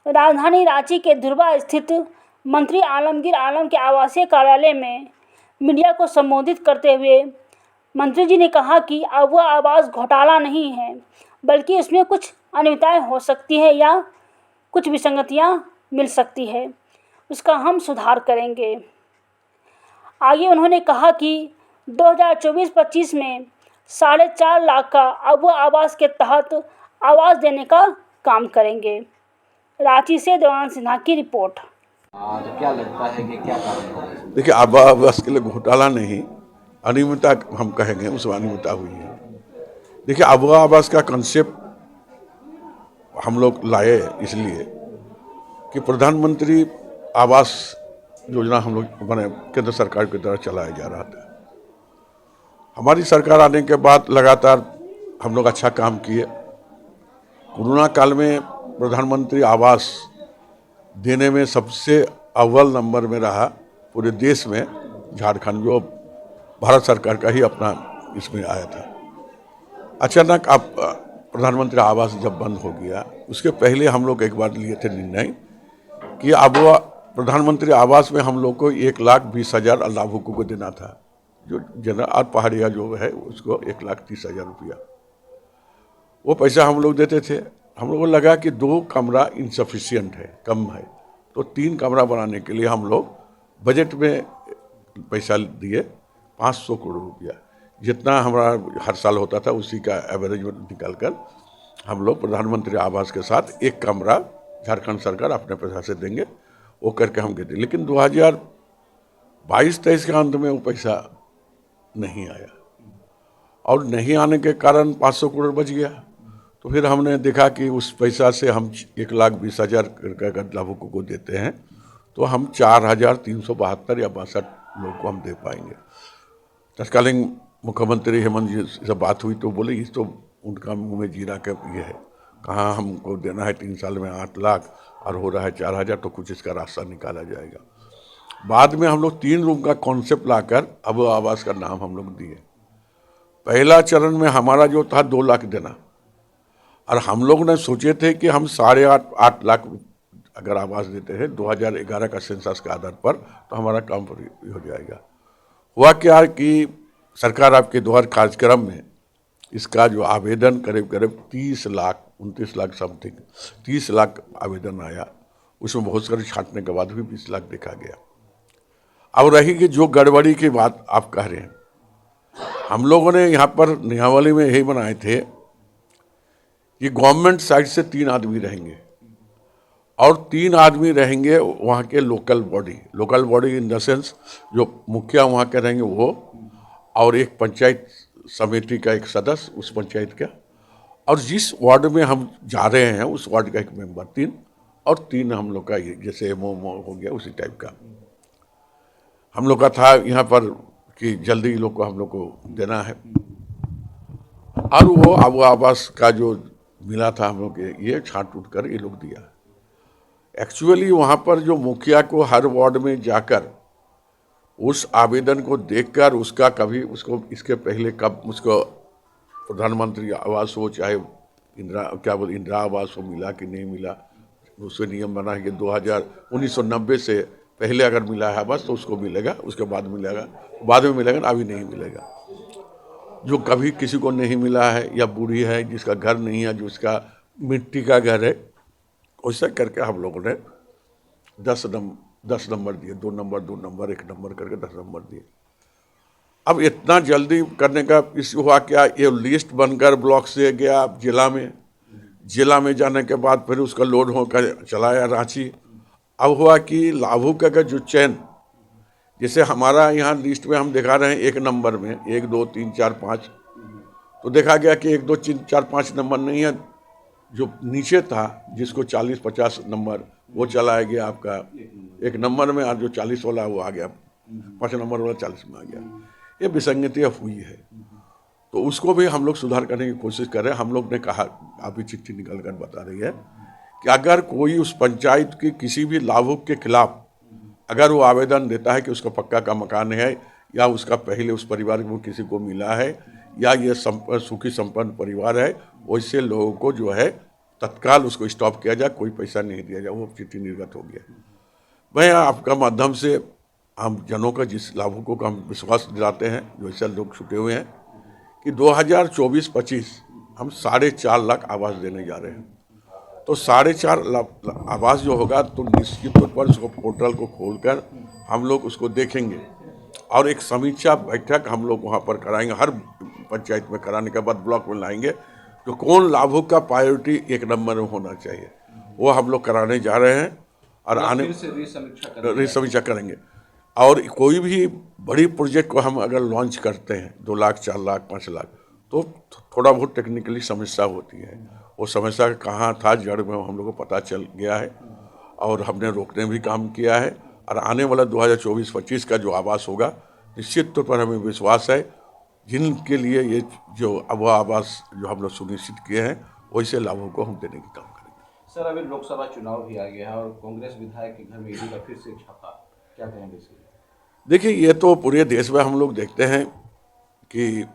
राजधानी रांची के धुर्वा स्थित मंत्री आलमगीर आलम के आवासीय कार्यालय में मीडिया को संबोधित करते हुए मंत्री जी ने कहा कि अब वह आवास घोटाला नहीं है, बल्कि इसमें कुछ अनियमितताएं हो सकती है या कुछ विसंगतियां मिल सकती है, उसका हम सुधार करेंगे। आगे उन्होंने कहा कि 2024-25 में 4.5 लाख का अब वह आवास के तहत आवास देने का काम करेंगे। रांची से देवानंद सिन्हा की रिपोर्ट। तो क्या लगता है कि क्या कारण है? देखिए, आवास के लिए घोटाला नहीं, अनियमितता हम कहेंगे, उसमें अनियमितता हुई है। देखिए, आवास का कंसेप्ट हम लोग लाए इसलिए कि प्रधानमंत्री आवास योजना हम लोग बने केंद्र सरकार की तरफ चलाया जा रहा था। हमारी सरकार आने के बाद लगातार हम लोग अच्छा काम किए। कोरोना काल में प्रधानमंत्री आवास देने में सबसे अव्वल नंबर में रहा पूरे देश में झारखंड, जो भारत सरकार का ही अपना इसमें आया था। अचानक अब प्रधानमंत्री आवास जब बंद हो गया, उसके पहले हम लोग एक बार लिए थे निर्णय कि अब प्रधानमंत्री आवास में हम लोग को 1,20,000 लाभुकों को देना था, जो जनरल और पहाड़िया जो है उसको 1,30,000 रुपया वो पैसा हम लोग देते थे। हम लोगों को लगा कि 2 कमरा इनसफिशियंट है, कम है, तो 3 कमरा बनाने के लिए हम लोग बजट में पैसा दिए 500 करोड़ रुपया, जितना हमारा हर साल होता था उसी का एवरेज निकाल कर हम लोग प्रधानमंत्री आवास के साथ 1 कमरा झारखंड सरकार अपने पैसा से देंगे, वो करके हम गए। लेकिन 2022-23 के अंत में वो पैसा नहीं आया, और नहीं आने के कारण 500 करोड़ बच गया। तो फिर हमने देखा कि उस पैसा से हम 1,20,000 लाभुकों को देते हैं, तो हम 4,372 या 62 लोगों को हम दे पाएंगे। तत्कालीन मुख्यमंत्री हेमंत जी से बात हुई तो बोले इस तो उनका मुँह में जीरा का ये है, कहाँ हमको देना है 3 साल में 8 लाख और हो रहा है 4,000, तो कुछ इसका रास्ता निकाला जाएगा। बाद में हम लोग 3 रूम का कॉन्सेप्ट लाकर अब आवास का नाम हम लोग दिए। पहला चरण में हमारा जो था 2 लाख देना, और हम लोग ने सोचे थे कि हम 8.5 लाख अगर आवास देते हैं 2011 का सेंसस के आधार पर, तो हमारा काम हो जाएगा। हुआ क्या कि सरकार आपके द्वार कार्यक्रम में इसका जो आवेदन करीब 30 लाख 29 लाख समथिंग 30 लाख आवेदन आया, उसमें बहुत सारे छांटने के बाद भी 20 लाख देखा गया। अब रही कि जो गड़बड़ी की बात आप कह रहे हैं, हम लोगों ने यहाँ पर नियावली में यही बनाए थे कि गवर्नमेंट साइड से 3 आदमी रहेंगे और 3 आदमी रहेंगे वहाँ के local body in the sense जो मुखिया वहाँ के रहेंगे वो, और एक पंचायत समिति का एक सदस्य उस पंचायत का, और जिस वार्ड में हम जा रहे हैं उस वार्ड का एक मेंबर, 3 और 3 हम लोग का जैसे एमओ हो गया उसी टाइप का हम लोग का था यहाँ पर कि जल्दी लोग को हम लोग को देना है। और वो आवास का जो मिला था हम लोग के ये छांट उठ कर ये लोग दिया। एक्चुअली वहाँ पर जो मुखिया को हर वार्ड में जाकर उस आवेदन को देखकर उसका कभी उसको इसके पहले कब उसको प्रधानमंत्री आवास हो चाहे इंदिरा आवास हो मिला कि नहीं मिला, उससे नियम बना है कि 1990 से पहले अगर मिला है आवास तो उसको मिलेगा, उसके बाद मिलेगा, बाद में मिलेगा, अभी नहीं मिलेगा। जो कभी किसी को नहीं मिला है या बूढ़ी है जिसका घर नहीं है, जिसका मिट्टी का घर है, वैसा करके हम लोगों ने 10 नंबर दिए, 2 नंबर 1 नंबर करके 10 नंबर दिए। अब इतना जल्दी करने का इश्यू हुआ क्या, ये लिस्ट बनकर ब्लॉक से गया जिला में जाने के बाद फिर उसका लोड होकर चलाया रांची। अब हुआ कि लाभुक का जो चयन, जैसे हमारा यहाँ लिस्ट में हम दिखा रहे हैं 1 नंबर में 1 2 3 4 5, तो देखा गया कि 1 2 3 4 5 नंबर नहीं है, जो नीचे था जिसको 40-50 नंबर वो चलाया गया आपका 1 नंबर में, और जो 40 वाला वो आ गया 5 नंबर वाला 40 में आ गया। ये विसंगतियाँ हुई है, तो उसको भी हम लोग सुधार करने की कोशिश कर रहे हैं। हम लोग ने कहा, अभी चिट्ठी निकल कर बता रही है कि अगर कोई उस पंचायत की किसी भी लाभुक के खिलाफ अगर वो आवेदन देता है कि उसका पक्का का मकान है या उसका पहले उस परिवार को किसी को मिला है या ये सुखी संपन्न परिवार है, वैसे लोगों को जो है तत्काल उसको स्टॉप किया जाए, कोई पैसा नहीं दिया जाए, वो चिट्ठी निर्गत हो गया। मैं आपका माध्यम से हम जनों का, जिस लाभुकों का हम विश्वास दिलाते हैं, जो ऐसे लोग छुटे हुए हैं, कि 2024-25 हम 4.5 लाख आवास देने जा रहे हैं। तो 4.5 लाख आवास जो होगा, तो निश्चित तौर पर उसको पोर्टल को खोलकर हम लोग उसको देखेंगे और एक समीक्षा बैठक हम लोग वहाँ पर कराएंगे, हर पंचायत में कराने के बाद ब्लॉक में लाएंगे, तो कौन लाभुक का प्रायोरिटी 1 नंबर में होना चाहिए, वो हम लोग कराने जा रहे हैं। और आने फिर से रीसमीक्षा करेंगे। और कोई भी बड़ी प्रोजेक्ट को हम अगर लॉन्च करते हैं 2 लाख, 4 लाख, 5 लाख, तो थोड़ा बहुत टेक्निकली समस्या होती है। वो समस्या कहाँ था, जड़ में हम लोग को पता चल गया है और हमने रोकने भी काम किया है। और आने वाला 2024-25 का जो आवास होगा, निश्चित तौर पर हमें विश्वास है, जिनके लिए ये जो वह आवास जो हम लोग सुनिश्चित किए हैं, वैसे लाभों को हम देने की काम करेंगे। सर, अभी लोकसभा चुनाव भी आ गया है और कांग्रेस विधायक के घर में ईडी का फिर से छापा, क्या कहेंगे इसके लिए? देखिए, ये तो पूरे देश में हम लोग देखते हैं कि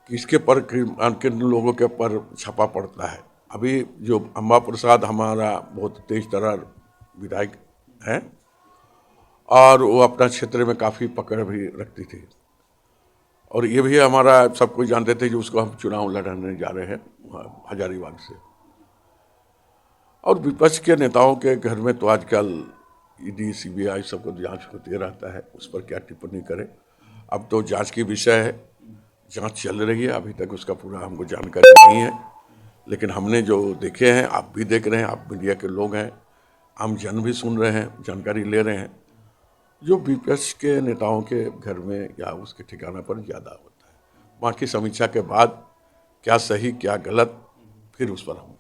किसके पर किन लोगों के पर छापा पड़ता है। अभी जो अम्बा प्रसाद हमारा बहुत तेज तर्रार विधायक हैं और वो अपना क्षेत्र में काफ़ी पकड़ भी रखती थी, और ये भी हमारा सब कोई जानते थे कि उसको हम चुनाव लड़ने जा रहे हैं हजारीबाग से। और विपक्ष के नेताओं के घर में तो आजकल ईडी, सीबीआई सबको जांच होते रहता है, उस पर क्या टिप्पणी करें। अब तो जांच की विषय है, जांच चल रही है, अभी तक उसका पूरा हमको जानकारी नहीं है। लेकिन हमने जो देखे हैं, आप भी देख रहे हैं, आप मीडिया के लोग हैं, आम जन भी सुन रहे हैं, जानकारी ले रहे हैं, जो विपक्ष के नेताओं के घर में या उसके ठिकाना पर ज़्यादा होता है। बाकी समीक्षा के बाद क्या सही क्या गलत, फिर उस पर हम